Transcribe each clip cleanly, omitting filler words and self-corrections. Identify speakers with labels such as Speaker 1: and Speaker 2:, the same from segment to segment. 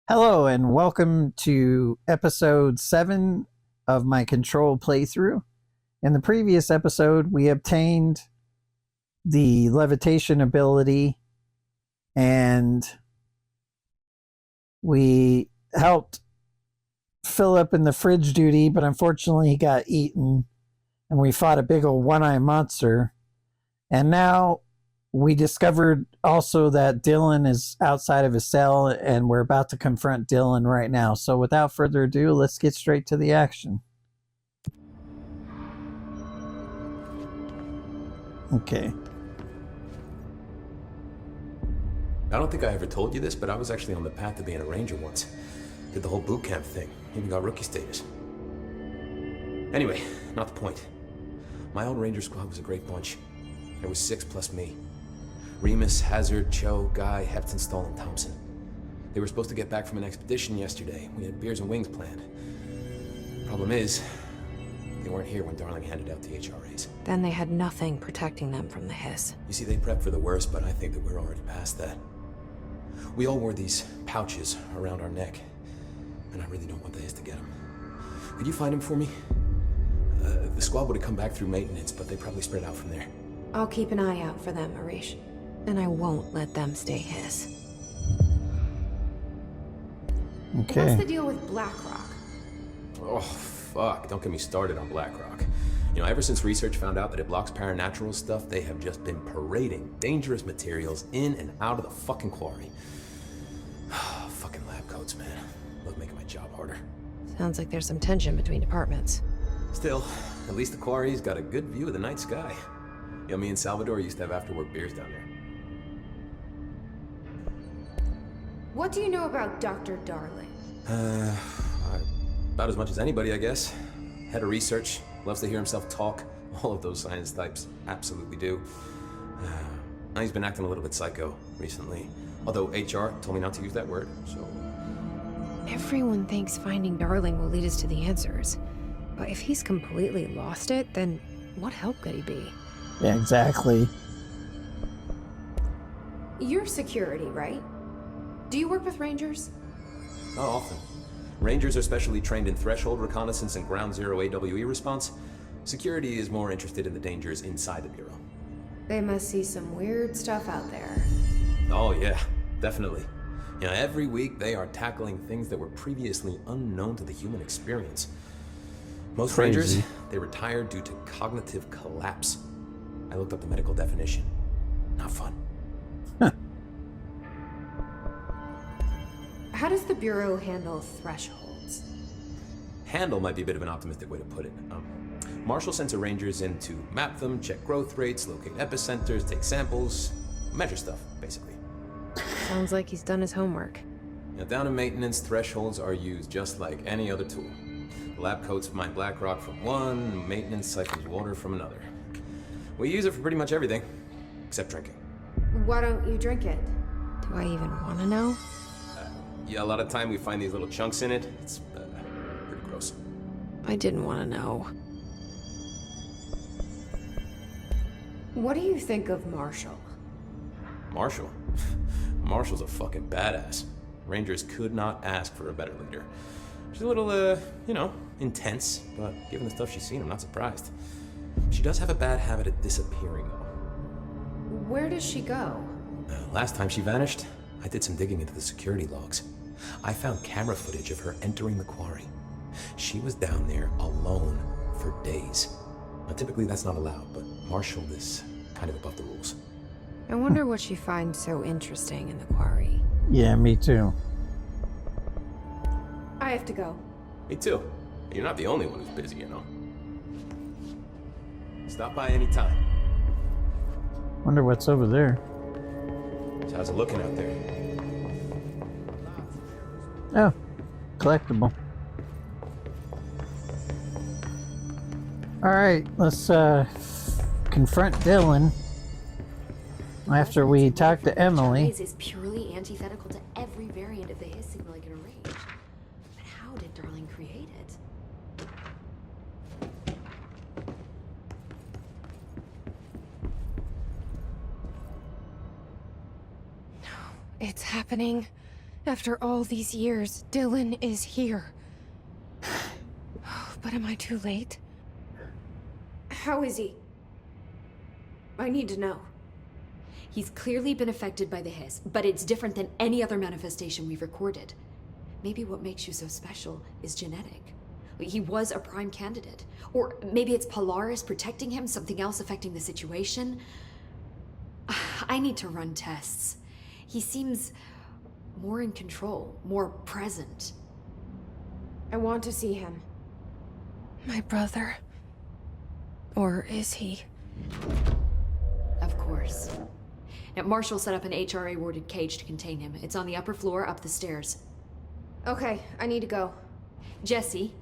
Speaker 1: Hello and welcome to episode 7 of my Control playthrough. In the previous episode, we obtained the levitation ability and we helped Philip in the fridge duty, but unfortunately he got eaten and we fought a big old one-eye monster. And now we discovered also that Dylan is outside of his cell, and we're about to confront Dylan right now. So without further ado, let's get straight to the action. Okay.
Speaker 2: I don't think I ever told you this, but I was actually on the path to being a ranger once. Did the whole boot camp thing. Even got rookie status. Anyway, not the point. My old ranger squad was a great bunch. There was 6 plus me. Remus, Hazard, Cho, Guy, Heptonstall, and Thompson. They were supposed to get back from an expedition yesterday. We had beers and wings planned. Problem is, they weren't here when Darling handed out the HRAs.
Speaker 3: Then they had nothing protecting them from the hiss.
Speaker 2: You see, they prepped for the worst, but I think that we're already past that. We all wore these pouches around our neck, and I really don't want the hiss to get them. Could you find them for me? The squad would have come back through maintenance, but they probably spread out from there.
Speaker 3: I'll keep an eye out for them, Arish. And I won't let them stay hiss.
Speaker 1: Okay.
Speaker 3: What's the deal with Blackrock?
Speaker 2: Oh, fuck. Don't get me started on Blackrock. You know, ever since research found out that it blocks paranatural stuff, they have just been parading dangerous materials in and out of the fucking quarry. Fucking lab coats, man. Love making my job harder.
Speaker 3: Sounds like there's some tension between departments.
Speaker 2: Still, at least the quarry's got a good view of the night sky. You know, me and Salvador used to have after-work beers down there.
Speaker 4: What do you know about Dr. Darling?
Speaker 2: About as much as anybody, I guess. Head of research, loves to hear himself talk. All of those science types absolutely do. Now he's been acting a little bit psycho recently. Although HR told me not to use that word, so...
Speaker 3: Everyone thinks finding Darling will lead us to the answers. But if he's completely lost it, then what help could he be?
Speaker 1: Yeah, exactly.
Speaker 4: You're security, right? Do you work with Rangers?
Speaker 2: Not often. Rangers are specially trained in threshold reconnaissance and ground zero AWE response. Security is more interested in the dangers inside the Bureau.
Speaker 4: They must see some weird stuff out there.
Speaker 2: Oh yeah, definitely. You know, every week they are tackling things that were previously unknown to the human experience. Most
Speaker 1: Crazy.
Speaker 2: Rangers, they retired due to cognitive collapse. I looked up the medical definition. Not fun.
Speaker 4: How does the Bureau handle thresholds?
Speaker 2: Handle might be a bit of an optimistic way to put it. Marshall sends her Rangers in to map them, check growth rates, locate epicenters, take samples, measure stuff, basically.
Speaker 3: Sounds like he's done his homework.
Speaker 2: Now, down in maintenance, thresholds are used just like any other tool. The lab coats mine black rock from one, maintenance siphons water from another. We use it for pretty much everything, except drinking.
Speaker 4: Why don't you drink it?
Speaker 3: Do I even want to know?
Speaker 2: Yeah, a lot of time we find these little chunks in it. It's pretty gross.
Speaker 3: I didn't want to know.
Speaker 4: What do you think of Marshall?
Speaker 2: Marshall? Marshall's a fucking badass. Rangers could not ask for a better leader. She's a little, intense, but given the stuff she's seen, I'm not surprised. She does have a bad habit of disappearing, though.
Speaker 4: Where does she go?
Speaker 2: Last time she vanished, I did some digging into the security logs. I found camera footage of her entering the quarry. She was down there alone for days. Now, typically that's not allowed, but Marshall is kind of above the rules.
Speaker 3: I wonder what she finds so interesting in the quarry.
Speaker 1: Yeah, me too.
Speaker 4: I have to go.
Speaker 2: Me too. You're not the only one who's busy, you know. Stop by any time.
Speaker 1: Wonder what's over there.
Speaker 2: So how's it looking out there?
Speaker 1: Oh, collectible. Alright, let's confront Dylan after we talk to Emily.
Speaker 5: Is purely antithetical to every variant of the His signal I can arrange. But how did Darling create it?
Speaker 3: It's happening. After all these years, Dylan is here. But am I too late?
Speaker 4: How is he? I need to know.
Speaker 5: He's clearly been affected by the hiss, but it's different than any other manifestation we've recorded. Maybe what makes you so special is genetic. He was a prime candidate. Or maybe it's Polaris protecting him, something else affecting the situation. I need to run tests. He seems more in control, more present.
Speaker 4: I want to see him.
Speaker 3: My brother. Or is he?
Speaker 5: Of course. Now, Marshall set up an HRA-warded cage to contain him. It's on the upper floor, up the stairs.
Speaker 4: Okay, I need to go.
Speaker 5: Jesse,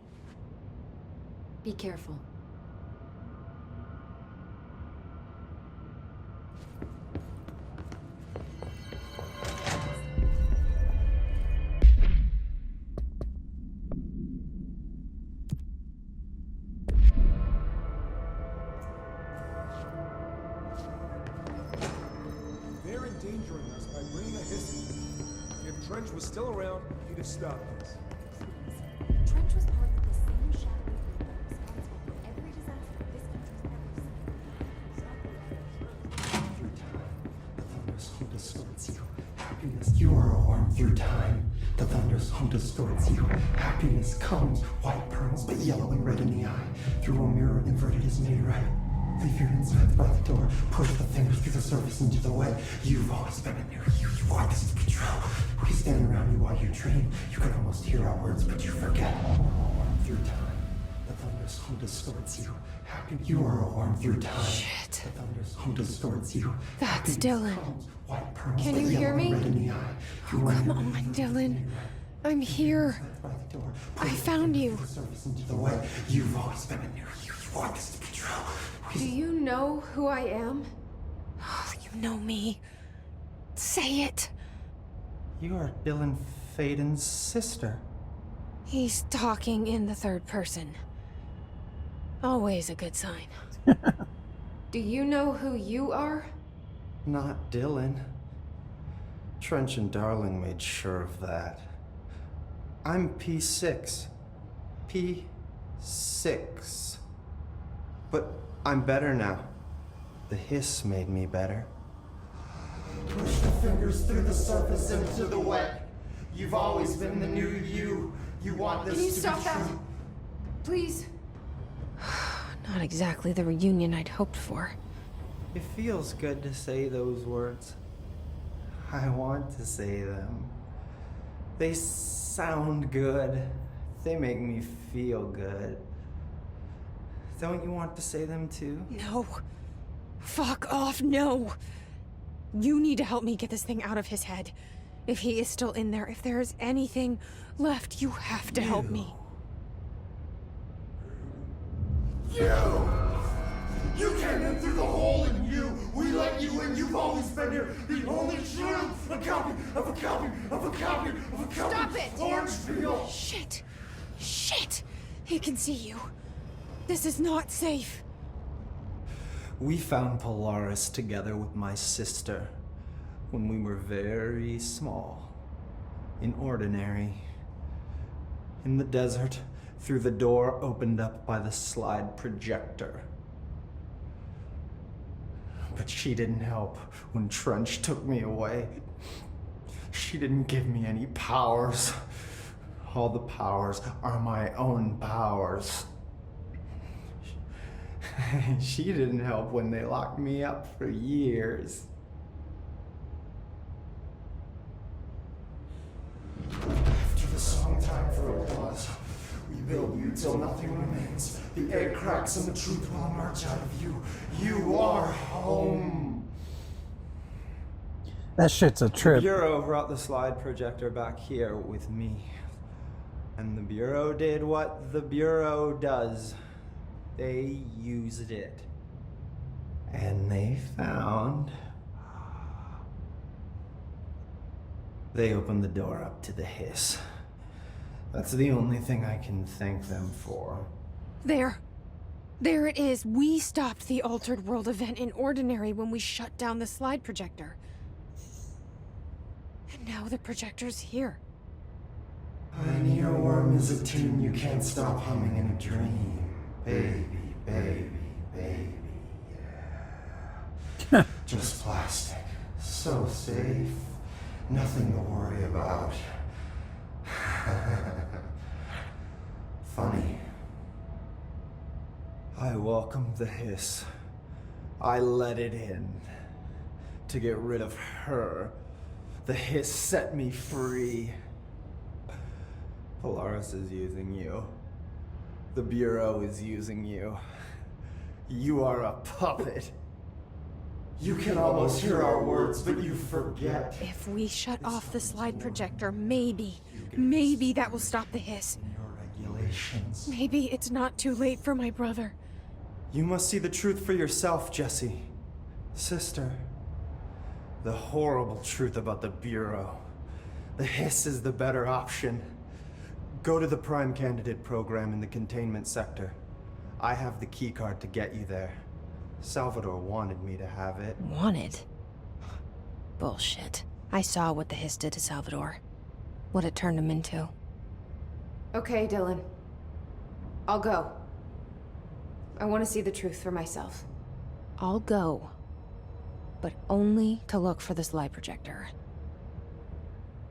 Speaker 5: be careful.
Speaker 6: They're endangering us by bringing a hissing. If Trench was still around, he'd have stopped us.
Speaker 5: Trench was part of the same shadowy group responsible for every disaster this country's ever seen.
Speaker 7: Through time, the thunder's home distorts you. Happiness, you are a worm through time. The thunder's home distorts you. Happiness comes, white pearls, but yellow and red in the eye. Through a mirror, inverted is made right. Leave your insides by the door. Push the fingers through the surface into the way. You've always been in there. You want this to be true. We stand around you while you dream. You can almost hear our words, but you forget. Through time, the thunder's home distorts you. Happy, you are a worm through time.
Speaker 3: Shit.
Speaker 7: The thunder's home distorts you.
Speaker 3: That's
Speaker 7: Happiness
Speaker 3: Dylan.
Speaker 7: comes, white pearls,
Speaker 4: Can
Speaker 7: but
Speaker 4: you
Speaker 7: yellow
Speaker 4: hear
Speaker 7: and
Speaker 4: me?
Speaker 7: red in the eye.
Speaker 3: Oh, come on, Dylan. I'm here.
Speaker 7: By the door.
Speaker 3: I found you.
Speaker 7: The surface into the way. You've always been in there. You want this to be true.
Speaker 4: Do you know who I am?
Speaker 3: Oh, you know me. Say it.
Speaker 8: You are Dylan Faden's sister.
Speaker 3: He's talking in the third person. Always a good sign.
Speaker 4: Do you know who you are?
Speaker 8: Not Dylan. Trench and Darling made sure of that. I'm P6. P6. But I'm better now. The hiss made me better.
Speaker 7: Push the fingers through the surface into the wet. You've always been the new you. You want this
Speaker 4: Can you
Speaker 7: to
Speaker 4: stop
Speaker 7: be
Speaker 4: that?
Speaker 7: true.
Speaker 4: Please?
Speaker 3: Not exactly the reunion I'd hoped for.
Speaker 8: It feels good to say those words. I want to say them. They sound good. They make me feel good. Don't you want to say them too?
Speaker 3: No. Fuck off, no. You need to help me get this thing out of his head. If he is still in there, if there is anything left, you have to help me.
Speaker 7: You came in through the hole in you. We let you in. You've always been here. The only truth. A copy of a copy of a copy of a copy.
Speaker 4: Stop it!
Speaker 7: Orange peel.
Speaker 3: Shit. Shit. He can see you. This is not safe.
Speaker 8: We found Polaris together with my sister when we were very small, in Ordinary, in the desert, through the door opened up by the slide projector. But she didn't help when Trench took me away. She didn't give me any powers. All the powers are my own powers. She didn't help when they locked me up for years.
Speaker 7: After the song time for applause, we build you till nothing remains. The egg cracks and the truth will emerge out of you. You are home.
Speaker 1: That shit's a
Speaker 8: The
Speaker 1: trip.
Speaker 8: Bureau brought the slide projector back here with me. And the Bureau did what the Bureau does. They used it. And they found... They opened the door up to the hiss. That's the only thing I can thank them for.
Speaker 3: There. There it is. We stopped the Altered World event in Ordinary when we shut down the slide projector. And Now the projector's here.
Speaker 7: Pioneer Worm is a tune you can't stop humming in a dream. Baby, baby, baby, yeah. Just plastic. So safe. Nothing to worry about. Funny.
Speaker 8: I welcomed the hiss. I let it in. To get rid of her. The hiss set me free. Polaris is using you. The Bureau is using you. You are a puppet.
Speaker 7: You can almost hear our words, but you forget.
Speaker 3: If we shut off the slide projector, maybe that will stop the hiss.
Speaker 7: Your regulations.
Speaker 3: Maybe it's not too late for my brother.
Speaker 8: You must see the truth for yourself, Jesse. Sister. The horrible truth about the Bureau. The hiss is the better option. Go to the Prime Candidate program in the containment sector. I have the keycard to get you there. Salvador wanted me to have it.
Speaker 3: Wanted? Bullshit. I saw what the hiss did to Salvador. What it turned him into.
Speaker 4: Okay, Dylan. I'll go. I want to see the truth for myself.
Speaker 3: I'll go. But only to look for the slide projector.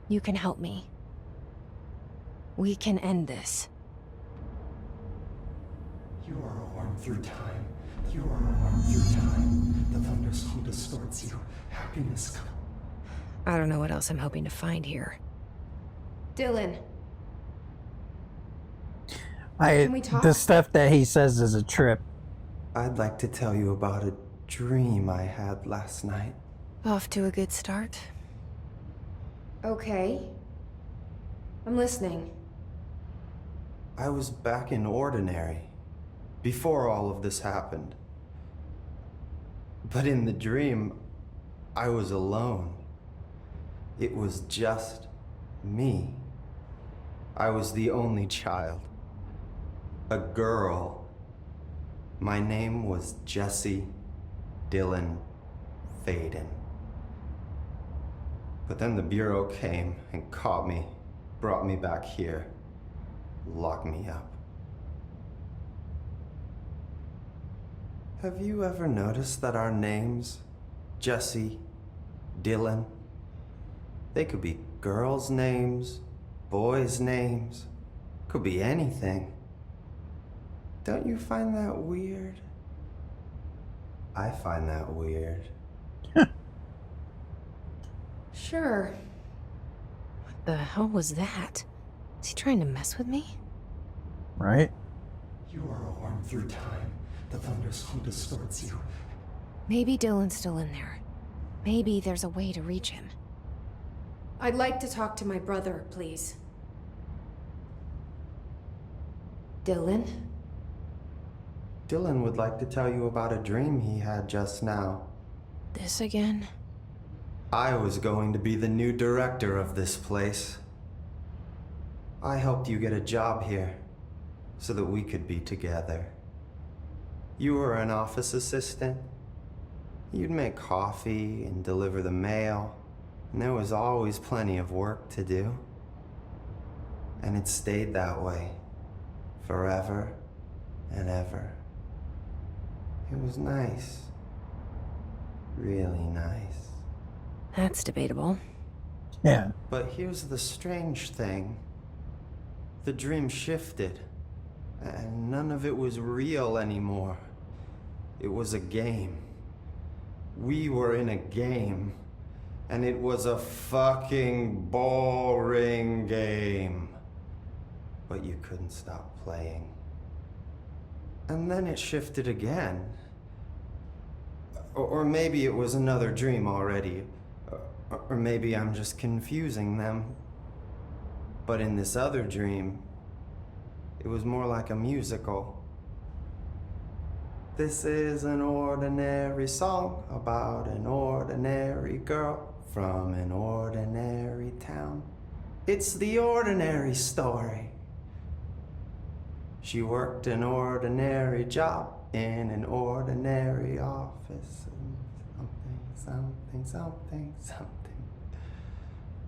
Speaker 3: You can help me. We can end this.
Speaker 7: You are a worm through time. You are a worm through time. The thunderstorm distorts you. Happiness comes.
Speaker 3: I don't know what else I'm hoping to find here.
Speaker 4: Dylan. Can we talk?
Speaker 1: The stuff that he says is a trip.
Speaker 8: I'd like to tell you about a dream I had last night.
Speaker 3: Off to a good start.
Speaker 4: Okay. I'm listening.
Speaker 8: I was back in Ordinary, before all of this happened. But in the dream, I was alone. It was just me. I was the only child. A girl. My name was Jesse Dylan Faden. But then the Bureau came and caught me, brought me back here, locked me up. Have you ever noticed that our names, Jesse, Dylan, they could be girls' names, boys' names, could be anything. Don't you find that weird? I find that weird.
Speaker 4: Sure.
Speaker 3: What the hell was that? Is he trying to mess with me?
Speaker 1: Right?
Speaker 7: You are a worm through time. The thunderstorm distorts you.
Speaker 3: Maybe Dylan's still in there. Maybe there's a way to reach him.
Speaker 4: I'd like to talk to my brother, please. Dylan?
Speaker 8: Dylan would like to tell you about a dream he had just now.
Speaker 3: This again?
Speaker 8: I was going to be the new director of this place. I helped you get a job here, so that we could be together. You were an office assistant. You'd make coffee and deliver the mail, and there was always plenty of work to do. And it stayed that way, forever and ever. It was nice. Really nice.
Speaker 3: That's debatable.
Speaker 1: Yeah.
Speaker 8: But here's the strange thing. The dream shifted, and none of it was real anymore. It was a game. We were in a game, and it was a fucking boring game. But you couldn't stop playing. And then it shifted again. Or maybe it was another dream already. Or maybe I'm just confusing them. But in this other dream, it was more like a musical. This is an ordinary song about an ordinary girl from an ordinary town. It's the ordinary story. She worked an ordinary job in an ordinary office. And something, something, something, something.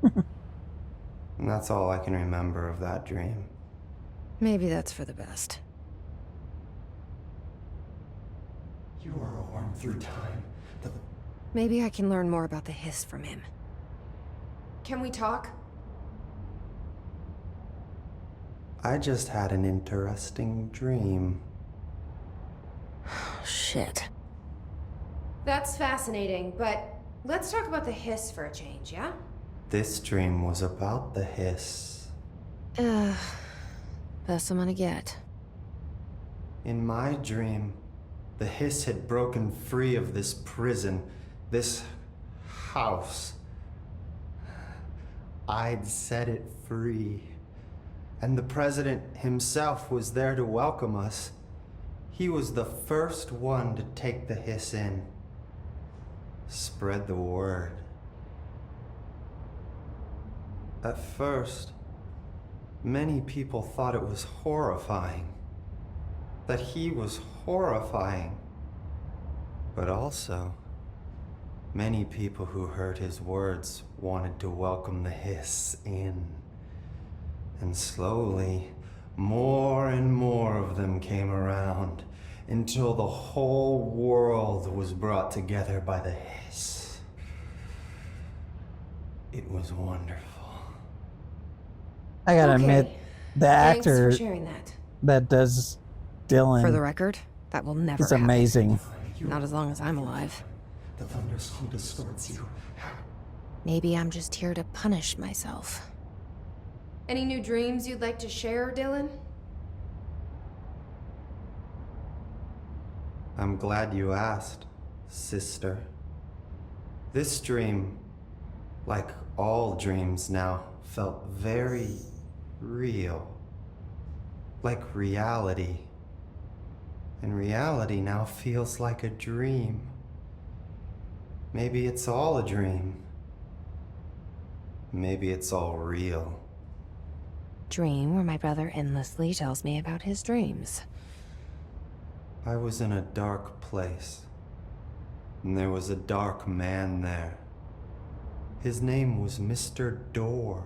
Speaker 8: And that's all I can remember of that dream.
Speaker 3: Maybe that's for the best.
Speaker 7: You are a worm through time.
Speaker 3: Maybe I can learn more about the hiss from him.
Speaker 4: Can we talk?
Speaker 8: I just had an interesting dream.
Speaker 3: Shit.
Speaker 4: That's fascinating, but let's talk about the hiss for a change, yeah?
Speaker 8: This dream was about the hiss.
Speaker 3: Best I'm gonna get.
Speaker 8: In my dream, the hiss had broken free of this prison, this house. I'd set it free. And the president himself was there to welcome us. He was the first one to take the hiss in. Spread the word. At first, many people thought it was horrifying. That he was horrifying. But also, many people who heard his words wanted to welcome the hiss in. And slowly, more and more of them came around until the whole world was brought together by the hiss. It was wonderful.
Speaker 1: I gotta
Speaker 4: Okay.
Speaker 1: admit, the
Speaker 4: Thanks
Speaker 1: actor
Speaker 4: for sharing that.
Speaker 1: that does Dylan
Speaker 3: For the record, that will never
Speaker 1: is
Speaker 3: happen.
Speaker 1: amazing.
Speaker 3: Not as long as I'm alive.
Speaker 7: The thunderstorm distorts you.
Speaker 3: Maybe I'm just here to punish myself.
Speaker 4: Any new dreams you'd like to share, Dylan?
Speaker 8: I'm glad you asked, sister. This dream, like all dreams now, felt very real. Like reality. And reality now feels like a dream. Maybe it's all a dream. Maybe it's all real.
Speaker 3: Dream where my brother endlessly tells me about his dreams.
Speaker 8: I was in a dark place, and there was a dark man there. His name was Mr. Door,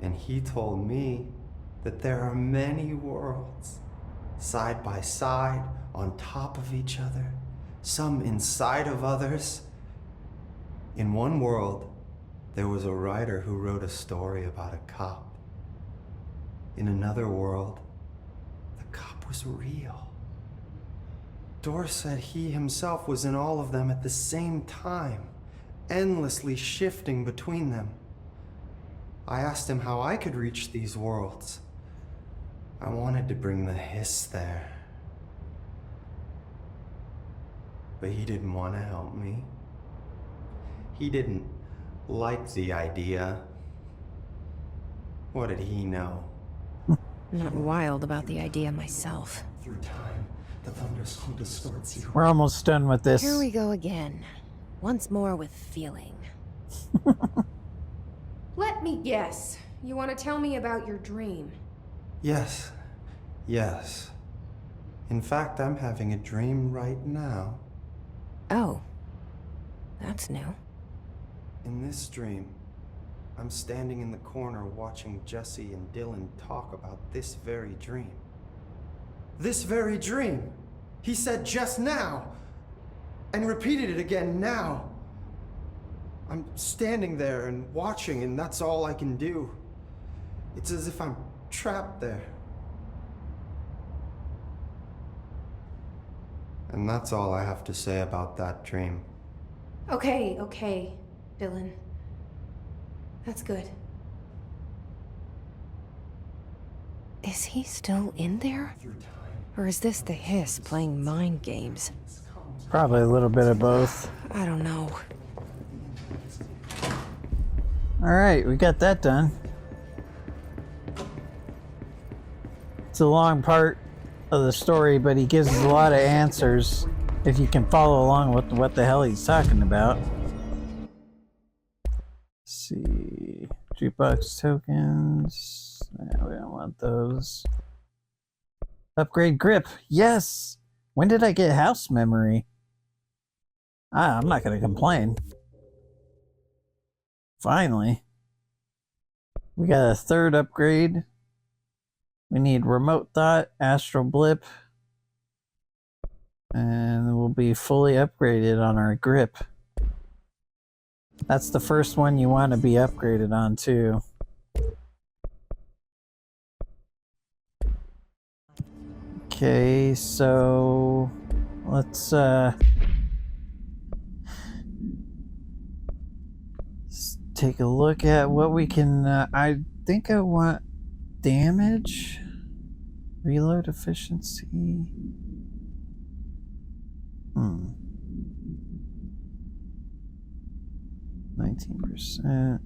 Speaker 8: and he told me that there are many worlds, side by side, on top of each other, some inside of others. In one world, there was a writer who wrote a story about a cop. In another world, the cop was real. Door said he himself was in all of them at the same time, endlessly shifting between them. I asked him how I could reach these worlds. I wanted to bring the hiss there. But he didn't want to help me. He didn't like the idea. What did he know?
Speaker 3: I'm not wild about the idea myself.
Speaker 7: Through time, the thunderstorm distorts you.
Speaker 1: We're almost done with this.
Speaker 3: Here we go again. Once more with feeling.
Speaker 4: Let me guess. You want to tell me about your dream?
Speaker 8: Yes. In fact, I'm having a dream right now.
Speaker 3: Oh. That's new.
Speaker 8: In this dream, I'm standing in the corner watching Jesse and Dylan talk about this very dream. This very dream! He said just now! And repeated it again now! I'm standing there and watching, and that's all I can do. It's as if I'm trapped there. And that's all I have to say about that dream.
Speaker 4: Okay, Dylan. That's good.
Speaker 3: Is he still in there? Or is this the hiss playing mind games?
Speaker 1: Probably a little bit of both.
Speaker 3: I don't know.
Speaker 1: Alright, we got that done. It's a long part of the story, but he gives us a lot of answers if you can follow along with what the hell he's talking about. Let's see. Jukebox tokens. No, we don't want those. Upgrade grip. Yes! When did I get house memory? I'm not going to complain. Finally. We got a third upgrade. We need remote thought, astral blip, and we'll be fully upgraded on our grip. That's the first one you want to be upgraded on too. Okay, so let's take a look at what we can. I think I want damage, reload efficiency. 19%.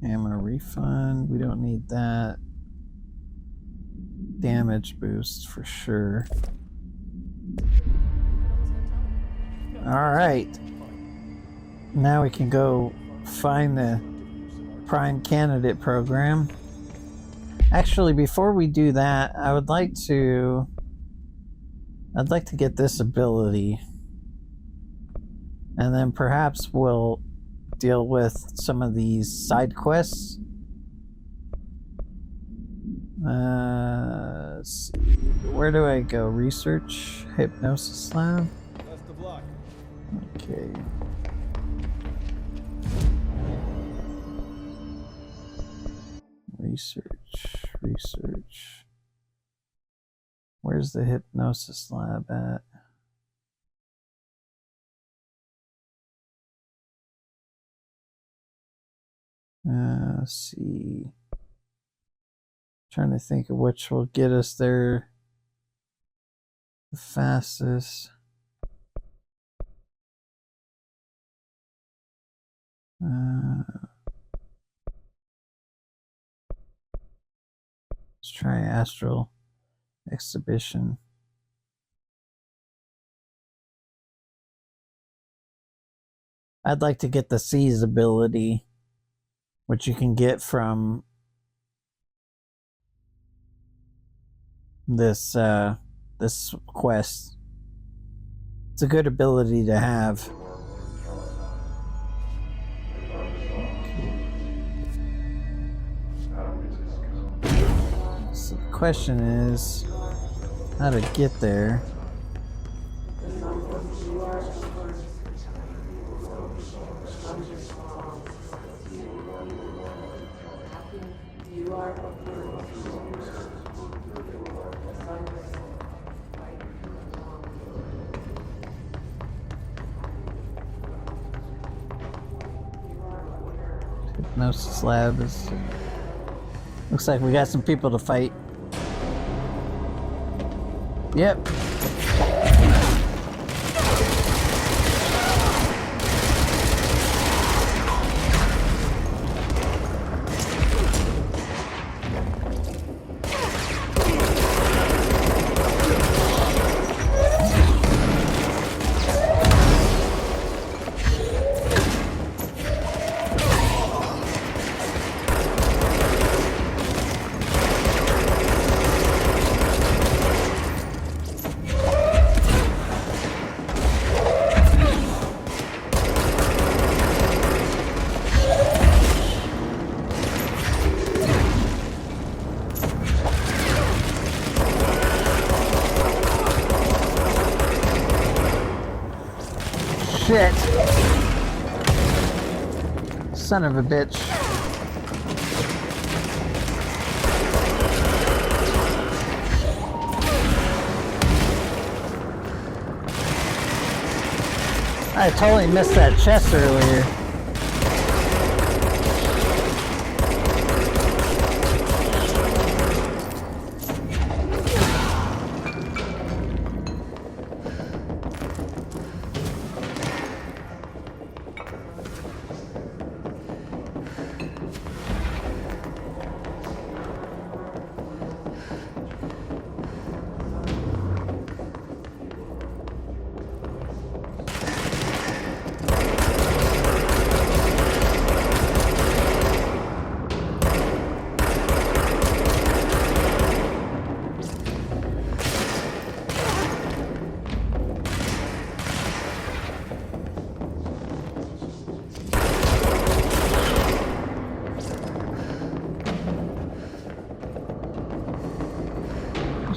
Speaker 1: Ammo refund, we don't need that. Damage boost for sure. Alright. Now we can go find the Prime Candidate program. Actually, before we do that, I'd like to get this ability. And then perhaps we'll deal with some of these side quests. Let's see. Where do I go? Research? Hypnosis lab?
Speaker 6: Best of luck.
Speaker 1: Okay. Research. Where's the hypnosis lab at? Let's see. Trying to think of which will get us there the fastest. Let's try Astral Exhibition. I'd like to get the Seize ability, which you can get from this this quest. It's a good ability to have. So the question is how to get there. Hypnosis lab is. Looks like we got some people to fight. Yep. Shit. Son of a bitch. I totally missed that chest earlier.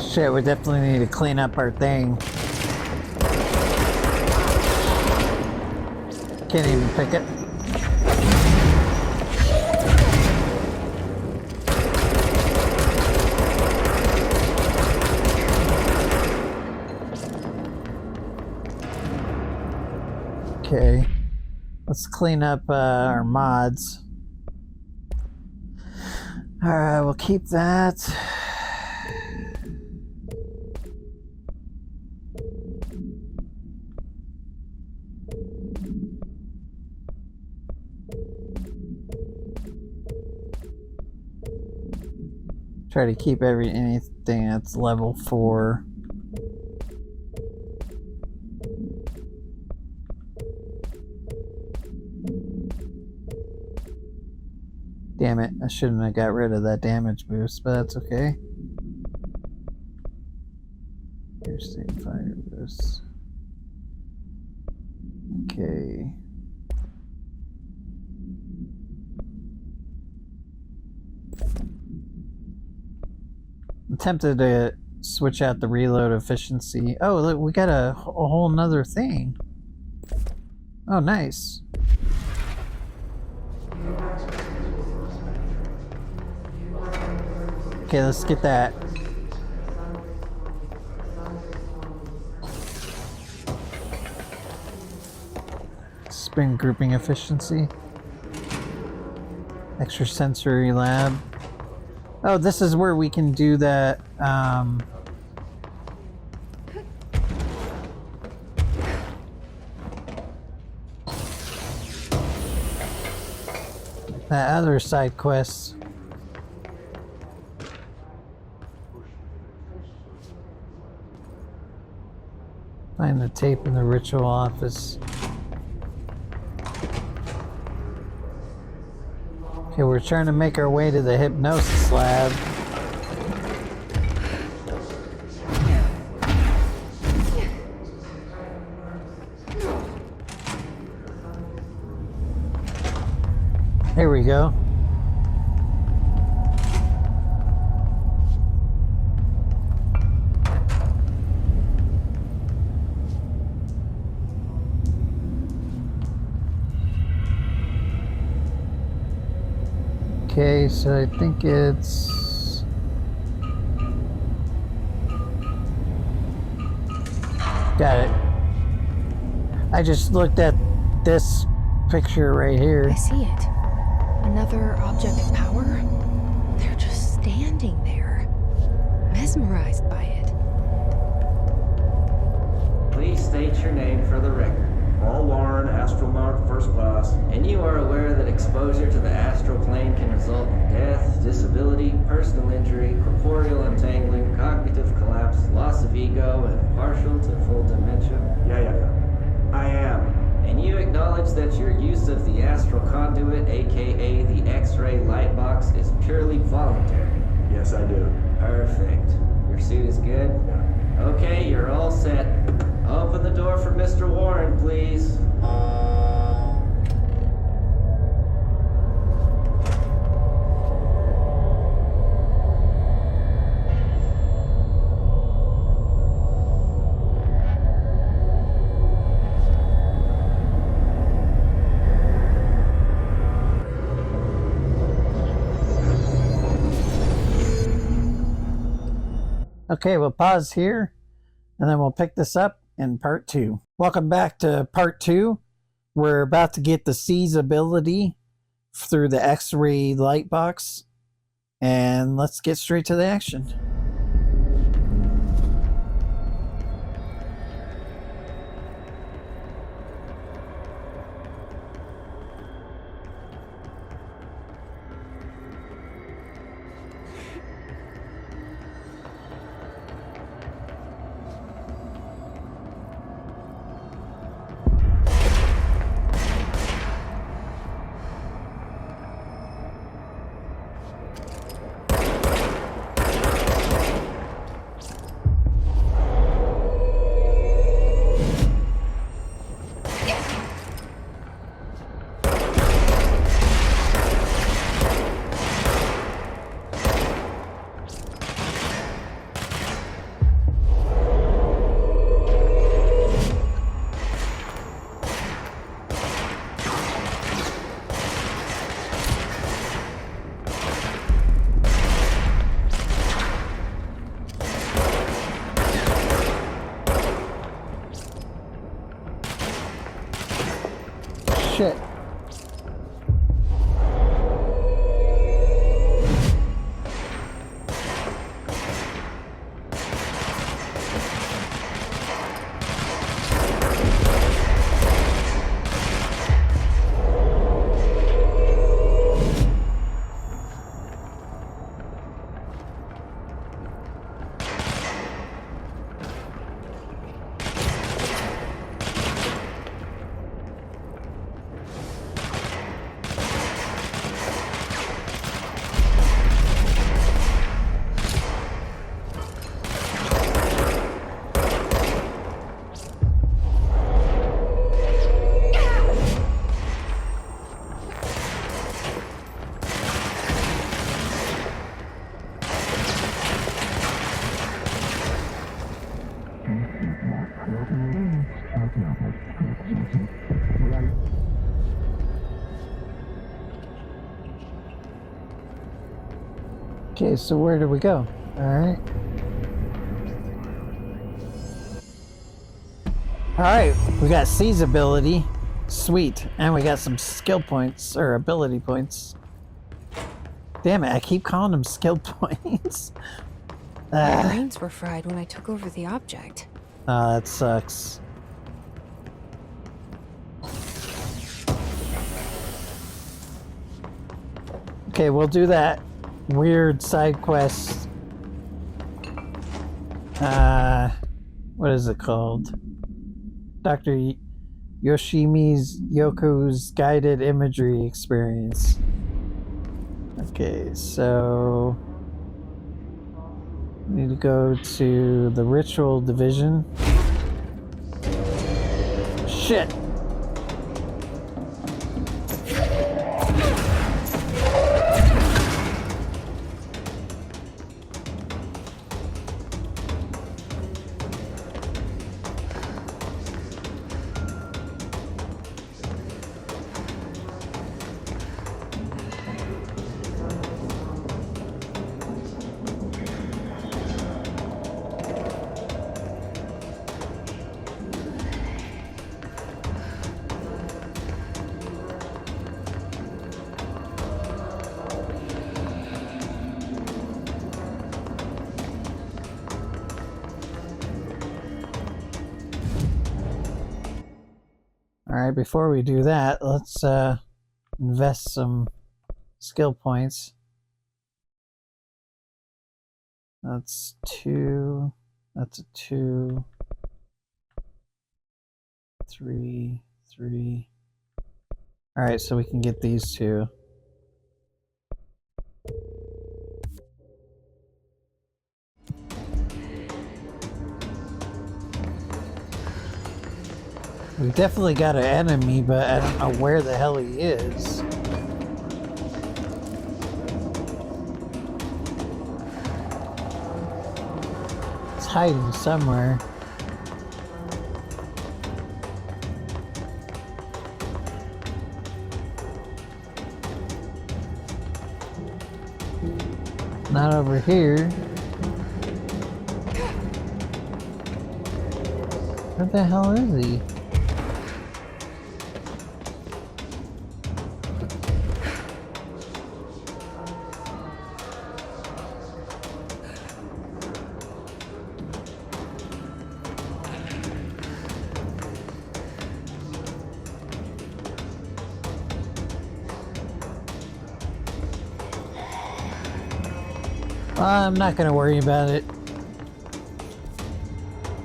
Speaker 1: Shit, we definitely need to clean up our thing. Can't even pick it. Okay. Let's clean up our mods. Alright, we'll keep that. Try to keep anything that's level 4. Damn it, I shouldn't have got rid of that damage boost, but that's okay. Piercing fire boost. Okay. I'm tempted to switch out the reload efficiency. Oh, look, we got a whole nother thing. Oh, nice. Okay, let's get that. Spin grouping efficiency. Extra sensory lab. Oh, this is where we can do that. That other side quest. Find the tape in the ritual office. Okay, we're trying to make our way to the hypnosis lab. There we go. Okay, so I think it's... Got it. I just looked at this picture right here.
Speaker 3: I see it. Another object of power? They're just standing there, mesmerized by it.
Speaker 9: Please state your name for the record.
Speaker 6: Paul Warren, astronaut first class.
Speaker 9: And you are aware that exposure to the astral plane can result in death, disability, personal injury, corporeal untangling, cognitive collapse, loss of ego, and partial to full dementia?
Speaker 6: Yeah. I am.
Speaker 9: And you acknowledge that your use of the astral conduit, aka the X-ray light box, is purely voluntary?
Speaker 6: Yes, I do.
Speaker 9: Perfect. Your suit is good?
Speaker 6: Yeah.
Speaker 9: Okay, you're all set. Open the door for Mr. Warren, please.
Speaker 1: Okay, we'll pause here, and then we'll pick this up in part 2. Welcome back to part 2. We're about to get the C's ability through the X-ray light box, and let's get straight to the action. Okay, so where do we go? Alright. Alright, we got C's ability. Sweet. And we got some skill points, or ability points. Damn it, I keep calling them skill points.
Speaker 3: My brains were fried when I took over the object.
Speaker 1: Oh, that sucks. Okay, we'll do that weird side quest. What is it called? Dr. Yoshimi's Yoko's guided imagery experience. Okay, so we need to go to the ritual division. Shit! Alright, before we do that, let's invest some skill points. That's 2. That's a 2. 3. 3. Alright, so we can get these 2. We definitely got an enemy, but I don't know where the hell he is. He's hiding somewhere. Not over here. Where the hell is he? I'm not gonna worry about it.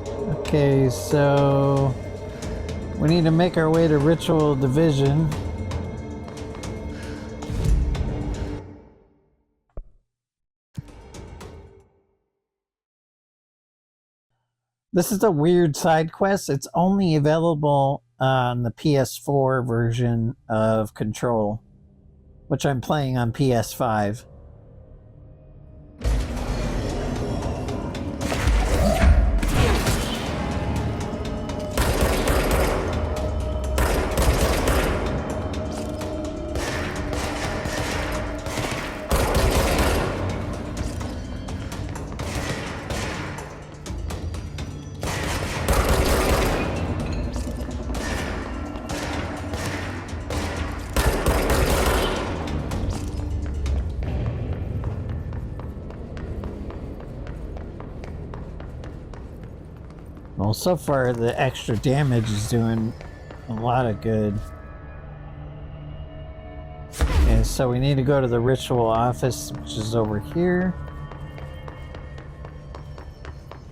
Speaker 1: Okay, so we need to make our way to Ritual Division. This is a weird side quest. It's only available on the PS4 version of Control, which I'm playing on PS5. Well, so far the extra damage is doing a lot of good. And so we need to go to the ritual office, which is over here.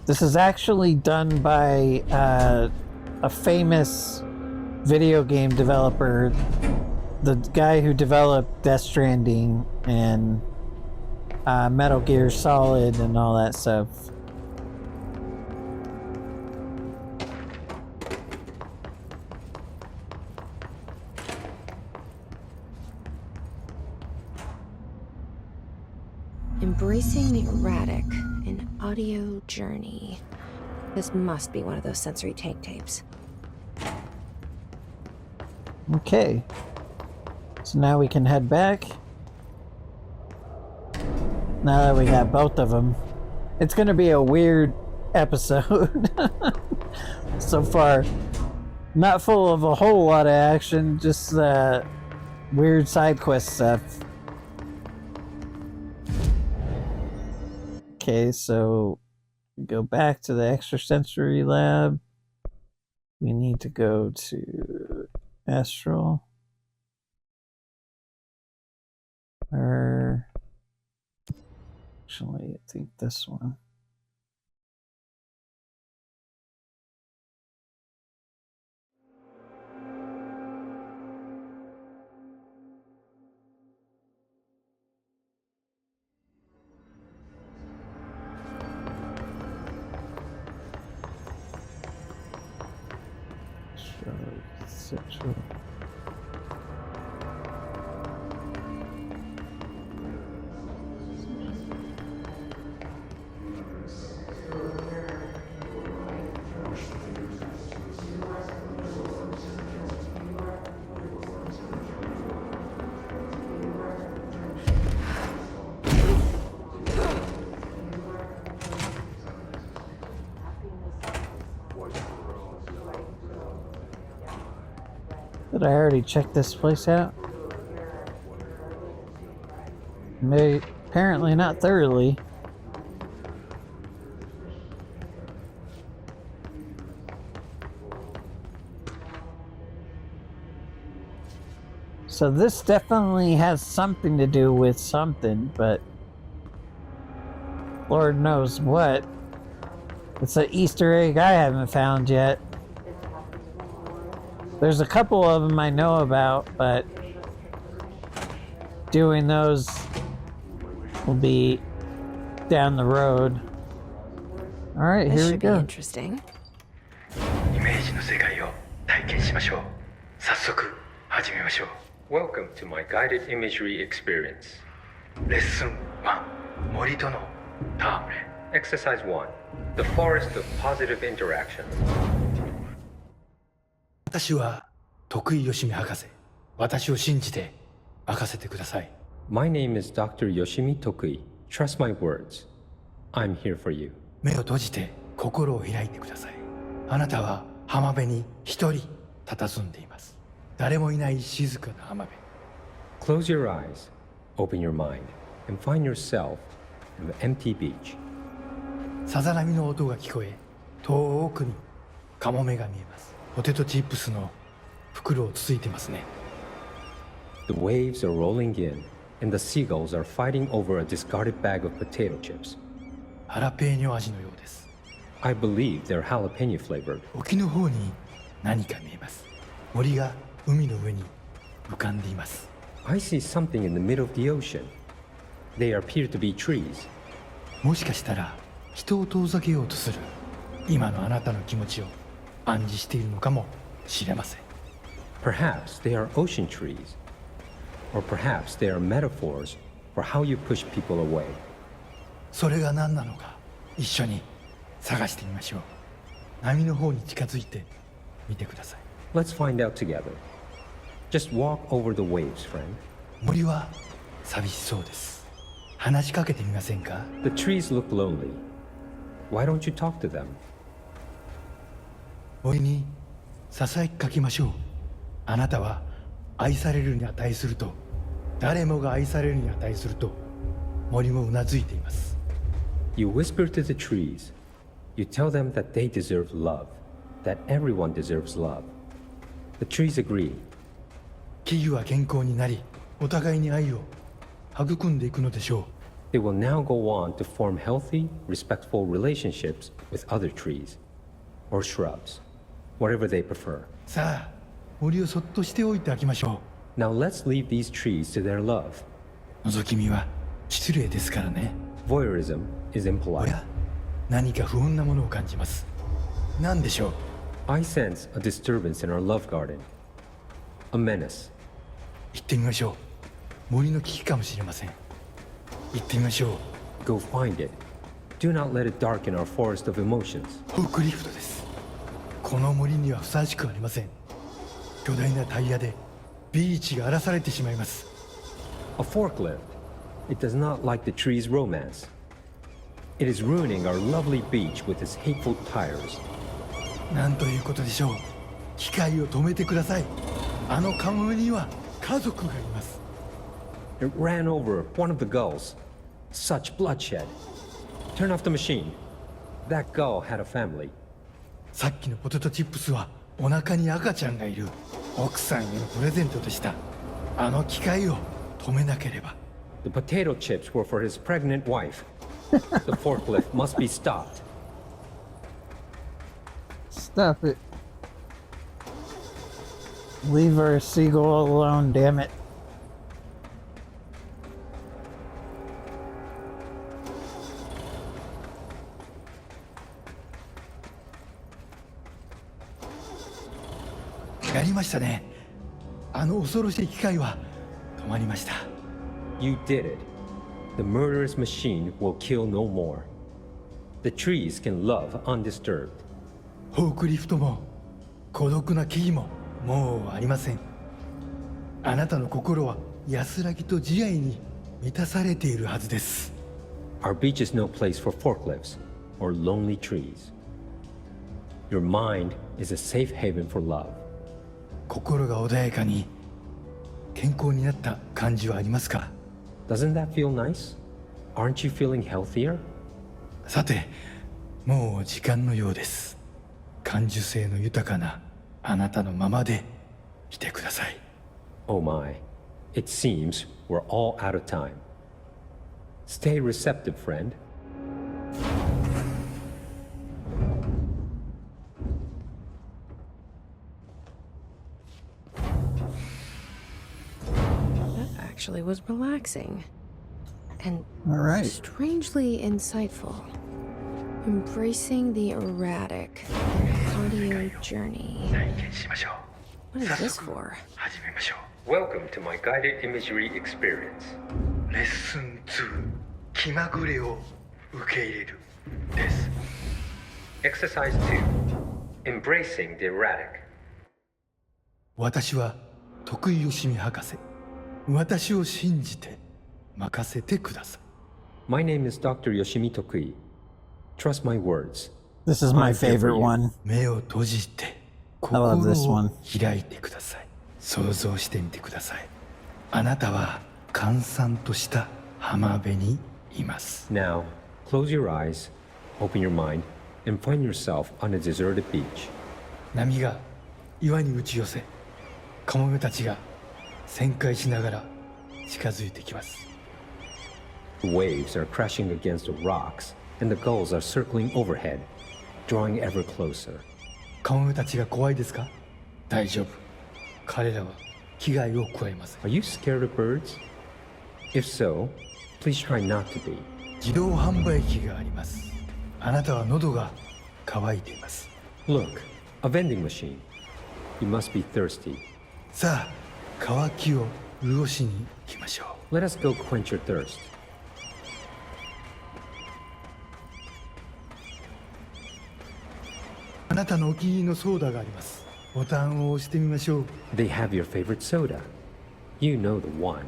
Speaker 1: This is actually done by a famous video game developer, the guy who developed Death Stranding and Metal Gear Solid and all that stuff.
Speaker 3: Embracing the erratic, an audio journey. This must be one of those sensory take tapes.
Speaker 1: Okay. So now we can head back. Now that we got both of them. It's gonna be a weird episode so far. Not full of a whole lot of action, just weird side quest stuff. Okay, so go back to the extrasensory lab. We need to go to Astral. Or actually, I think this one. Central. Did I already check this place out? Apparently not thoroughly. So this definitely has something to do with something, but Lord knows what. It's an Easter egg I haven't found yet. There's a couple of them I know about, but doing those will be down the road. All right, here we go.
Speaker 3: Interesting.
Speaker 10: イメージの世界を体験しましょう。早速始めましょう。Welcome to my guided imagery experience. レッスン1、森との戯れ。Exercise 1, the forest of positive interaction. 私は徳井義美博士。私を信じて任せてください。My name is Dr. Yoshimi Tokui. Trust my words. I'm here for you. 目を閉じて心を開いてください。あなたは浜辺に一人佇んでいます。誰もいない静かな浜辺。Close your eyes, open your mind, and find yourself in an empty beach. さざ波の音が聞こえ、遠くにカモメが見えます。ポテトチップスの袋をつついてますね。The waves are rolling in, and the seagulls are fighting over a discarded bag of potato chips. ハラペーニョ味のようです。I believe they're jalapeno flavored. 沖の方に何か見えます。森が海の上に浮かんでいます。I see something in the middle of the ocean. They appear to be trees. もしかしたら人を遠ざけようとする今のあなたの気持ちを暗示しているのかもしれません。Perhaps they are ocean trees. Or perhaps they are metaphors for how you push people away. それが何なのか一緒に探してみましょう。波の方に近づいてみてください。Let's find out together. Just walk over the waves, friend. 森は寂しそうです。話しかけてみませんか？ The trees look lonely. Why don't you talk to them? 森にささやきかけましょう。あなたは愛されるに値すると、誰もが愛されるに値すると、森もうなずいています。You whisper to the trees. You tell them that they deserve love, that everyone deserves love. The trees agree. 木々は健康になり、お互いに愛を育んでいくのでしょう。They will now go on to form healthy, respectful relationships with other trees or shrubs, whatever they prefer. さあ、森をそっとしておいてあげましょう。Now let's leave these trees to their love. 覗き見は失礼ですからね。Voyeurism is impolite. おや、何か不穏なものを感じます。何でしょう？ I sense a disturbance in our love garden. A menace. 行ってみましょう。森の危機かもしれません。行ってみましょう。Go find it. Do not let it darken our forest of emotions. フォークリフトです。この森にはふさわしくありません。巨大なタイヤでビーチが荒らされてしまいます。A forklift. It does not like the tree's romance. It is ruining our lovely beach with its hateful tires.
Speaker 11: なんということでしょう。機械を止めてください。あのカモメには家族がいます。
Speaker 10: It ran over one of the gulls. Such bloodshed. Turn off the machine. That gull had a family.
Speaker 11: さっきのポテトチップスはお腹に赤ちゃんがいる。奥さんへのプレゼントでした。あの機械を止めなければ。
Speaker 10: The potato chips were for his pregnant wife. The forklift must be stopped.
Speaker 1: Stop it. Leave our seagull alone, damn it.
Speaker 11: You やりましたね。あの恐ろしい機械は止まりました。
Speaker 10: You did it. The murderous machine will kill no more. The trees can love undisturbed.
Speaker 11: フォークリフトも孤独な木々ももうありません。あなたの心は安らぎと慈愛に満たされているはずです。
Speaker 10: Our beach is no place for forklifts or lonely trees. Your mind is a safe haven for love.
Speaker 11: 心が穏やかに健康になった感じはありますか？
Speaker 10: Doesn't that feel nice? Aren't you feeling healthier?
Speaker 11: さて、もう時間のようです。感受性の豊かなあなたのままでいてください。
Speaker 10: Oh my, it seems we're all out of time. Stay receptive, friend.
Speaker 3: That actually was relaxing. And
Speaker 1: All right.
Speaker 3: strangely insightful. Embracing the erratic cardio journey. What is this for?
Speaker 10: Welcome to my guided imagery experience.
Speaker 11: レッスン2、気まぐれを受け入れるです。
Speaker 10: Exercise 2. Embracing the erratic.
Speaker 11: 私は徳井義美博士。私を信じて任せてください。
Speaker 10: My name is Dr. Yoshimi Tokui. Trust my words.
Speaker 1: This is my
Speaker 10: I'm here for
Speaker 1: favorite
Speaker 10: you.
Speaker 1: one.
Speaker 11: 目を閉じて
Speaker 1: I love
Speaker 11: 心
Speaker 1: this
Speaker 11: を
Speaker 1: one.
Speaker 11: 開いてください。想像してみてください。あなたは閑散とした浜辺にいます。
Speaker 10: Now, close your eyes, open your mind, and find yourself on a deserted beach.
Speaker 11: 波が岩に打ち寄せ、カモメたちが旋回しながら近づいてきます。
Speaker 10: The waves are crashing against the rocks, and the gulls are circling overhead, drawing ever closer.
Speaker 11: カモメたちが怖いですか？大丈夫。彼らは危害を加えません。
Speaker 10: Are you scared of birds? If so, please try not to be.
Speaker 11: 自動販売機があります。あなたは喉が渇いています。
Speaker 10: Look, a vending machine. You must be thirsty.
Speaker 11: さあ、渇きを潤しに行きましょう。
Speaker 10: Let us go quench your thirst.
Speaker 11: あなたのお気に入りのソーダがあります。ボタンを押してみましょう。
Speaker 10: They have your favorite soda. You know the one.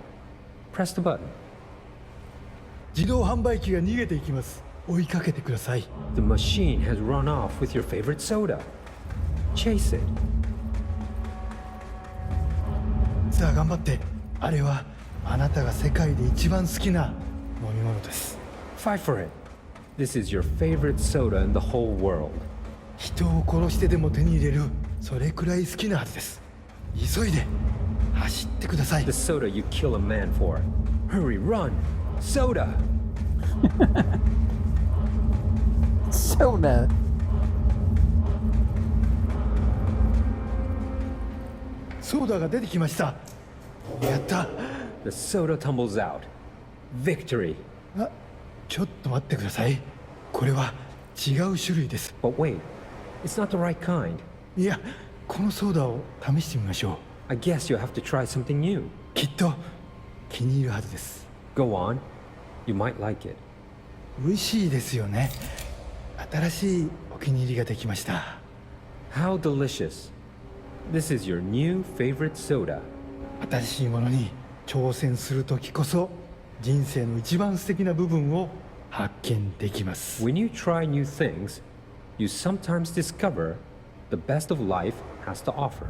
Speaker 10: Press the button.
Speaker 11: 自動販売機が逃げていきます。追いかけてください。
Speaker 10: The machine has run off with your favorite soda. Chase it.
Speaker 11: さあ頑張って。あれはあなたが世界で一番好きな飲み物です。
Speaker 10: Fight for it. This is your favorite soda in the whole world.
Speaker 11: 人を殺してでも手に入れる、それくらい好きなはずです。急いで走ってください。
Speaker 10: The soda you kill a man for. Hurry, run! Soda!
Speaker 1: Soda.
Speaker 11: ソーダが出てきました。やった。
Speaker 10: The soda tumbles out. Victory.
Speaker 11: あ、ちょっと待ってください。これは違う種類です。
Speaker 10: But wait, it's not the right kind.
Speaker 11: いや、このソーダを試してみましょう。
Speaker 10: I guess you'll have to try something new.
Speaker 11: きっと気に入るはずです。
Speaker 10: Go on. You might like it.
Speaker 11: 美味しいですよね。新しいお気に入りができました。
Speaker 10: How delicious. This is your new favorite soda.
Speaker 11: 新しいものに挑戦するときこそ人生の一番素敵な部分を発見できます。
Speaker 10: When you try new things, you sometimes discover the best of life has to offer.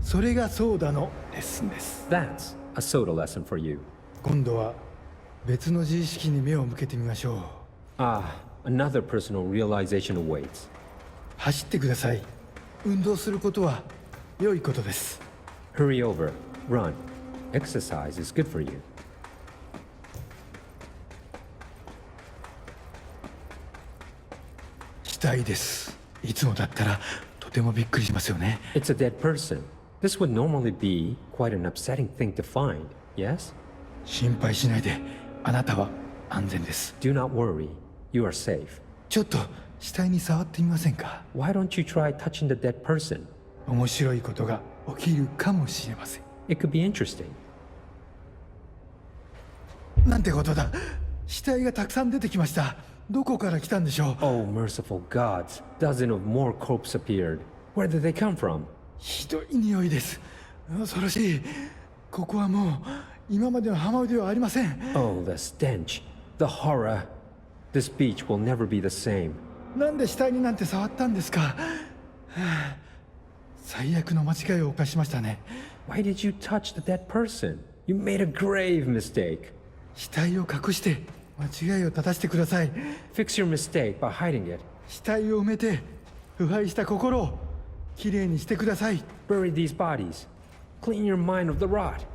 Speaker 11: それがソーダのレッスンです。
Speaker 10: That's a soda lesson for you.
Speaker 11: 今度は別の自意識に目を向けてみましょう。
Speaker 10: Ah, another personal realization awaits.
Speaker 11: 走ってください。運動することは良いことです。
Speaker 10: Hurry over, run. Exercise is good for you.
Speaker 11: 死体です。いつもだったらとてもびっくりしますよね。
Speaker 10: It's a dead person. This would normally be quite an upsetting thing to find, yes?
Speaker 11: 心配しないで。あなたは安全です。
Speaker 10: Do not worry. You are safe.
Speaker 11: ちょっと死体に触ってみませんか？
Speaker 10: Why don't you try touching the dead person?
Speaker 11: 面白いことが起きるかもしれません。
Speaker 10: It could be interesting.
Speaker 11: なんてことだ。死体がたくさん出てきました。どこから来たんでしょう？
Speaker 10: Oh, merciful gods. Dozen of more corpses appeared. Where did they come from?
Speaker 11: ひどい匂いです。恐ろしい。ここはもう今までの浜辺ではありません。
Speaker 10: Oh, the stench. The horror. This beach will never be the same.
Speaker 11: なんで死体になんて触ったんですか？はあ、最悪の間違いを犯しましたね。
Speaker 10: Why did you touch the dead person? You made a grave mistake.
Speaker 11: 死体を隠して間違いを正してください。
Speaker 10: Fix your mistake by hiding it.
Speaker 11: 死体を埋めて腐敗した心をきれいにしてください。
Speaker 10: Bury these bodies. Clean your mind of the rot.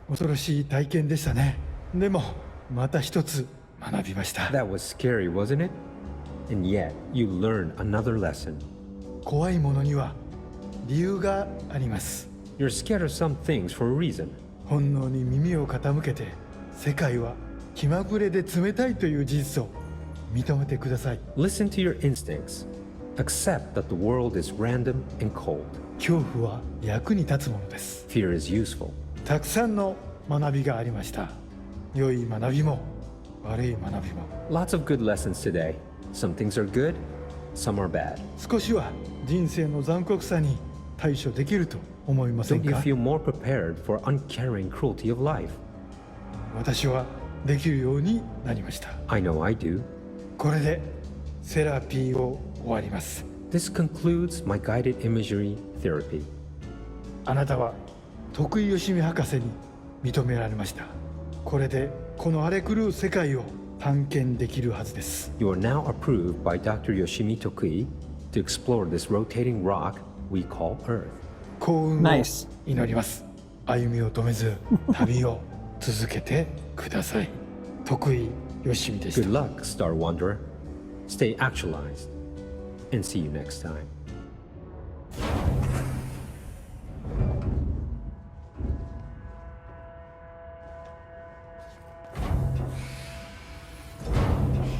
Speaker 11: 恐ろしい体験でしたね。でもまた一つ学びました。
Speaker 10: That was scary, wasn't it? And yet, you learned another lesson.
Speaker 11: 怖いものには理由があります。
Speaker 10: You're scared of some things for a reason.
Speaker 11: 本能に耳を傾けて、世界は気まぐれで冷たいという事実を認めてください。
Speaker 10: Listen to your instincts. Accept that the world is random and cold.
Speaker 11: 恐怖は役に立つものです。
Speaker 10: Fear is useful.
Speaker 11: たくさんの学びがありました。良い学びも悪い学びも。
Speaker 10: Lots of good lessons today. Some things are good, some are bad.
Speaker 11: 少しは人生の残酷さに対処できると思いません
Speaker 10: Don't you
Speaker 11: か？
Speaker 10: feel more prepared for uncaring cruelty of life?
Speaker 11: 私はできるようになりました。
Speaker 10: I know I do.
Speaker 11: これでセラピーを終わります。
Speaker 10: This concludes my guided imagery therapy.
Speaker 11: あなたは徳井義美博士に認められました。これでこの荒れ狂う世界を探検できるはずです。
Speaker 10: You are now approved by Dr. Yoshimi Tokui to explore this rotating rock we call Earth.
Speaker 11: 幸運を
Speaker 1: Nice.
Speaker 11: 祈ります。歩みを止めず旅を続けてください。徳井義美でし
Speaker 10: Good
Speaker 11: た。
Speaker 10: luck, Star Wanderer. Stay actualized. And see you next time.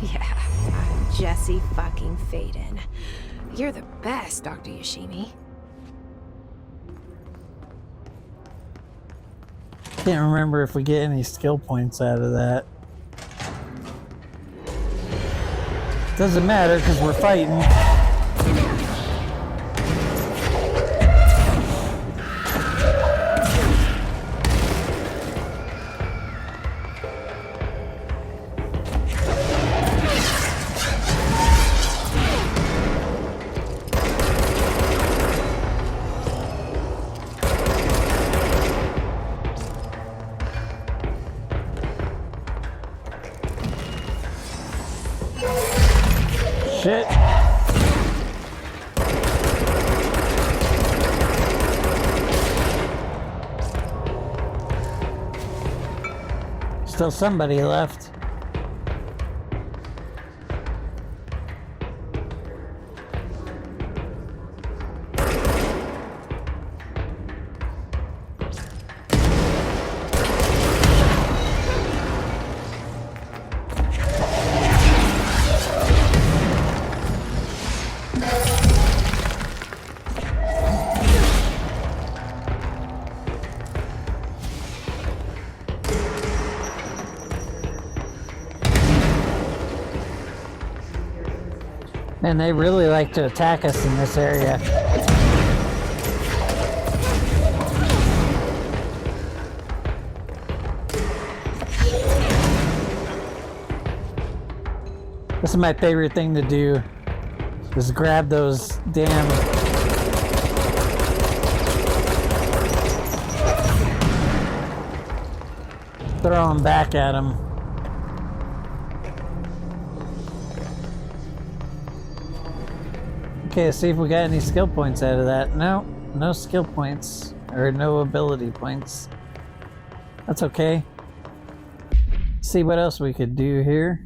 Speaker 3: Yeah, Jesse fucking Faden. You're the best, Dr. Yoshimi.
Speaker 1: Can't remember if we get any skill points out of that. Doesn't matter because we're fighting. Shit. Still somebody left. And they really like to attack us in this area. This is my favorite thing to do, is grab those damn... throw them back at them. Okay, let's see if we got any skill points out of that. No, no skill points, or no ability points. That's okay. Let's see what else we could do here.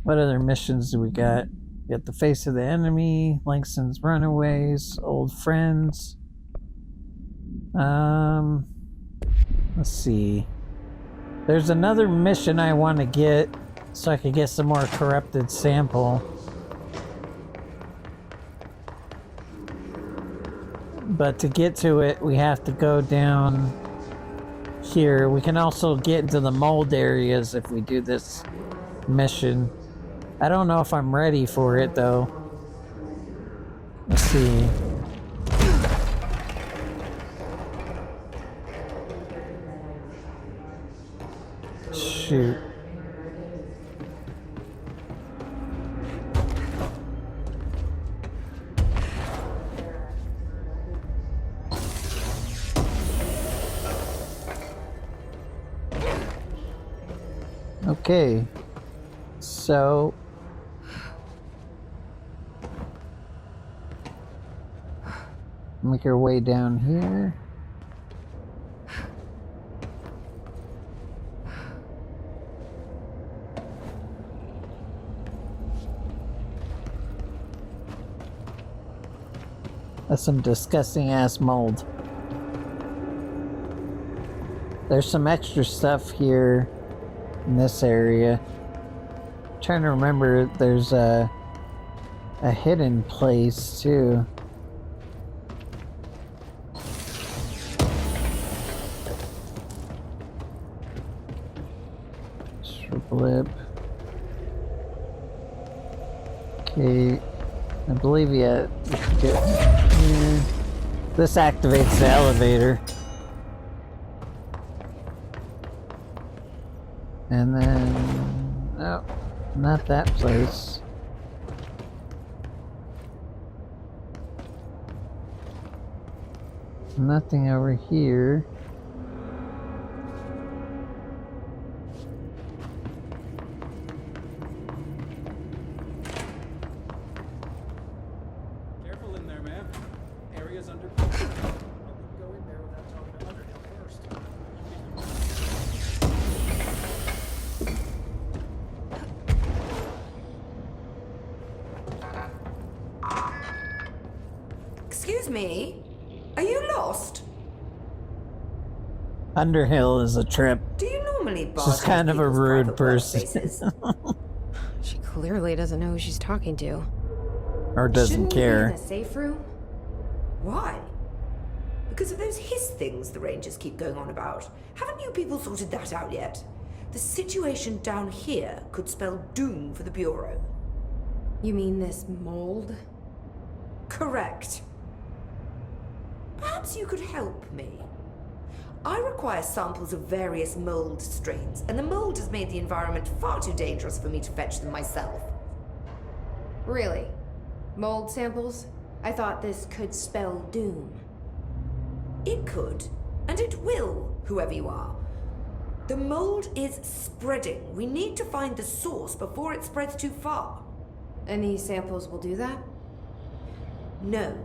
Speaker 1: What other missions do we got? Get the face of the enemy, Langston's runaways, old friends. Let's see. There's another mission I want to get so I could get some more corrupted sample. But to get to it, we have to go down here. We can also get into the mold areas if we do this mission. I don't know if I'm ready for it though. Let's see. Shoot. Okay, so make our way down here. That's some disgusting ass mold. There's some extra stuff here in this area. I'm trying to remember, there's a hidden place too. Blip. Okay, I believe we should get here. This activates the elevator. And then, no, not that place. Nothing over here.
Speaker 6: Careful in there, ma'am. Area's under control. Go in there without telling the Underhill first.
Speaker 12: Excuse me? Are you lost?
Speaker 1: Underhill is a trip.
Speaker 12: Do you normally barge
Speaker 1: She's kind of a
Speaker 12: people's
Speaker 1: rude
Speaker 12: private
Speaker 1: person.
Speaker 12: workspaces?
Speaker 3: She clearly doesn't know who she's talking to.
Speaker 1: Or doesn't
Speaker 4: Shouldn't we be
Speaker 1: care.
Speaker 4: in a safe room?
Speaker 12: Why? Because of those hiss things the Rangers keep going on about. Haven't you people sorted that out yet? The situation down here could spell doom for the Bureau.
Speaker 4: You mean this mold?
Speaker 12: Correct. Perhaps you could help me. I require samples of various mold strains, and the mold has made the environment far too dangerous for me to fetch them myself.
Speaker 4: Really? Mold samples? I thought this could spell doom.
Speaker 12: It could, and it will, whoever you are. The mold is spreading. We need to find the source before it spreads too far.
Speaker 4: And these samples will do that?
Speaker 12: No.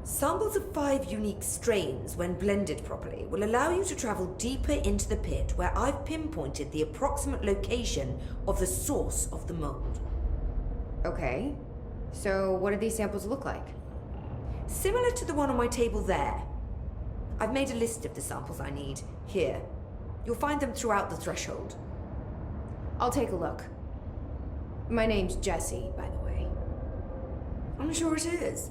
Speaker 12: Samples of 5 unique strains, when blended properly, will allow you to travel deeper into the pit where I've pinpointed the approximate location of the source of the mold.
Speaker 4: Okay. So what do these samples look like?
Speaker 12: Similar to the one on my table there. I've made a list of the samples I need. Here. You'll find them throughout the threshold.
Speaker 4: I'll take a look. My name's Jessie, by the way.
Speaker 12: I'm sure it is.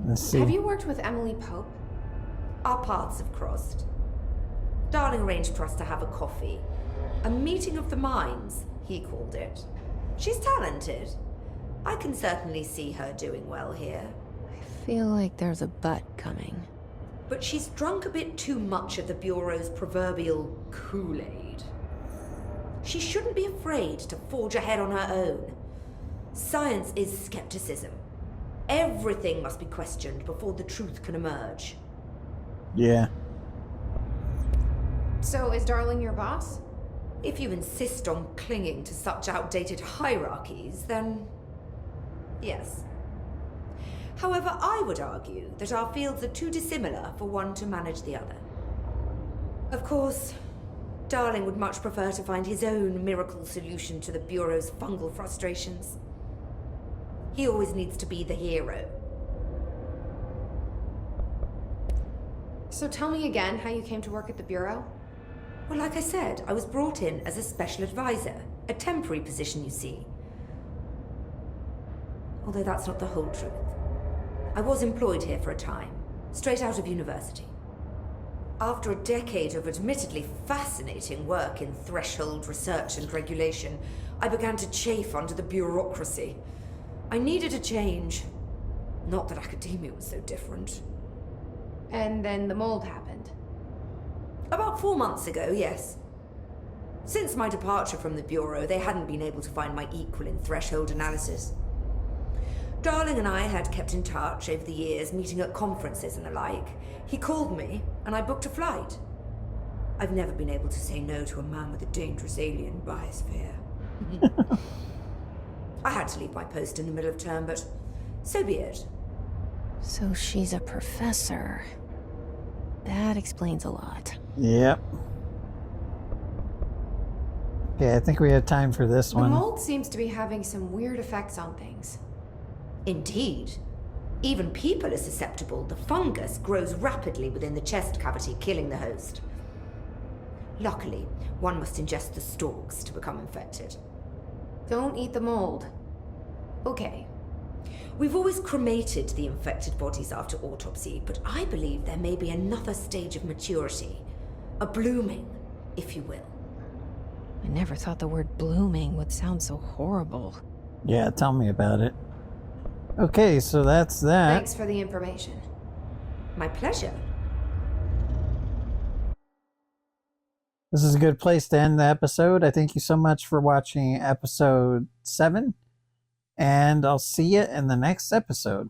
Speaker 1: Let's see.
Speaker 4: Have you worked with Emily Pope?
Speaker 12: Our paths have crossed. Darling arranged for us to have a coffee. A meeting of the minds, he called it. She's talented. I can certainly see her doing well here.
Speaker 3: I feel like there's a but coming.
Speaker 12: But she's drunk a bit too much of the Bureau's proverbial Kool-Aid. She shouldn't be afraid to forge ahead on her own. Science is skepticism. Everything must be questioned before the truth can emerge.
Speaker 1: Yeah.
Speaker 4: So is Darling your boss?
Speaker 12: If you insist on clinging to such outdated hierarchies, then yes. However, I would argue that our fields are too dissimilar for one to manage the other. Of course, Darling would much prefer to find his own miracle solution to the Bureau's fungal frustrations. He always needs to be the hero.
Speaker 4: So tell me again how you came to work at the Bureau?
Speaker 12: Well, like I said, I was brought in as a special advisor. A temporary position, you see. Although that's not the whole truth. I was employed here for a time, straight out of university. After a decade of admittedly fascinating work in threshold research and regulation, I began to chafe under the bureaucracy. I needed a change. Not that academia was so different.
Speaker 4: And then the mold happened.
Speaker 12: About 4 months ago, yes. Since my departure from the Bureau, they hadn't been able to find my equal in threshold analysis. Darling and I had kept in touch over the years, meeting at conferences and the like. He called me, and I booked a flight. I've never been able to say no to a man with a dangerous alien biosphere. I had to leave my post in the middle of term, but so be it.
Speaker 3: So she's a professor. That explains a lot.
Speaker 1: Yep. Okay, I think we have time for this
Speaker 4: The
Speaker 1: one.
Speaker 4: mold seems to be having some weird effects on things.
Speaker 12: Indeed. Even people are susceptible. The fungus grows rapidly within the chest cavity, killing the host. Luckily, one must ingest the stalks to become infected.
Speaker 4: Don't eat the mold. Okay.
Speaker 12: We've always cremated the infected bodies after autopsy, but I believe there may be another stage of maturity. A blooming, if you will.
Speaker 3: I never thought the word blooming would sound so horrible.
Speaker 1: Yeah, tell me about it. Okay, so that's that.
Speaker 4: Thanks for the information.
Speaker 12: My pleasure.
Speaker 1: This is a good place to end the episode. I thank you so much for watching episode 7, and I'll see you in the next episode.